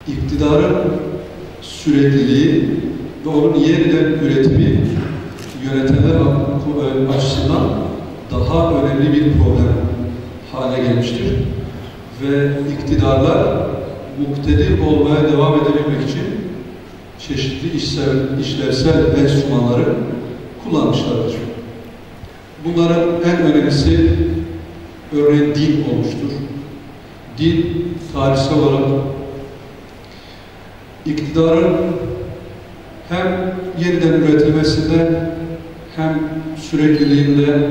İktidarın sürekliliği ve onun yeniden üretimi yönetenler açısından daha önemli bir problem hale gelmiştir. Ve iktidarlar muktedir olmaya devam edebilmek için çeşitli işlevsel enstrümanları kullanmışlardır. Bunların en önemlisi örneğin din olmuştur. Din tarihsel olarak iktidarın hem yeniden üretilmesinde hem sürekliliğinde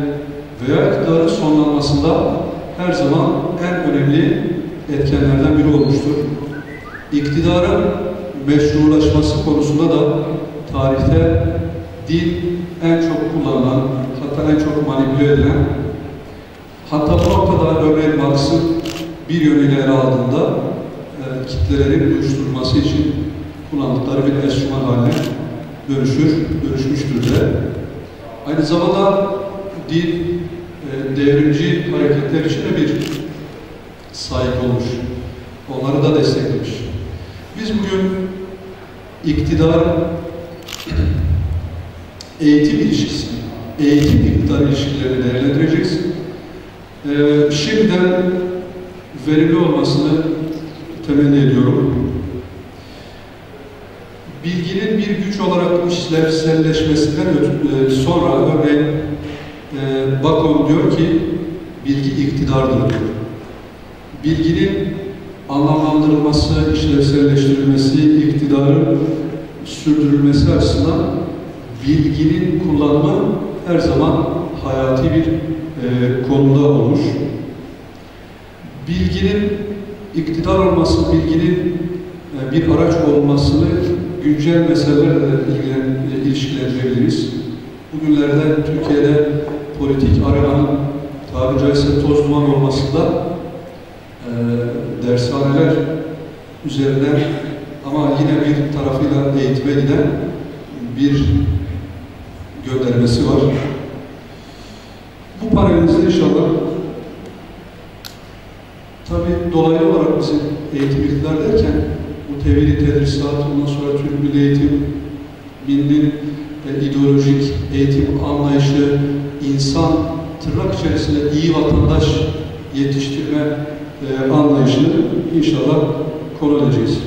veya iktidarın sonlanmasında her zaman en önemli etkenlerden biri olmuştur. İktidarın meşrulaşması konusunda da tarihte din en çok kullanılan, hatta en çok manipüle edilen, hatta bu noktada örneğin Marx'ın bir yönüyle ele aldığında kitlelerin uyuşturulması için kullandıkları bir enstrüman haline dönüşmüştür de. Aynı zamanda din devrimci hareketler için de bir sahip olmuş. Onları da desteklemiş. Biz bugün iktidar eğitim ilişkisi, eğitim-iktidar ilişkilerini değerlendireceğiz. Şimdiden verimli olmasını temenni ediyorum. Bilginin bir güç olarak işlevselleşmesinden sonra örneğin Bacon diyor ki bilgi iktidardır diyor. Bilginin anlamlandırılması, işlevselleştirilmesi, iktidarın sürdürülmesi açısından bilginin kullanımı her zaman hayati bir konuda olur. Bilginin iktidar olması, bilginin bir araç olmasını güncel meselelerle ilişkilendirebiliriz. Bugünlerde Türkiye'de politik arenanın tabiri caizse toz duman olmasında dershaneler üzerinden ama yine bir tarafıyla eğitime giden bir göndermesi var. Bu panelimizde inşallah tabii dolaylı olarak bizim eğitim iktidar derken bu tevhid-i tedrisat, ondan sonra Türk Milli Eğitim, milli ideolojik eğitim anlayışı, insan tırnak içerisinde iyi vatandaş yetiştirme anlayışını inşallah konu edeceğiz.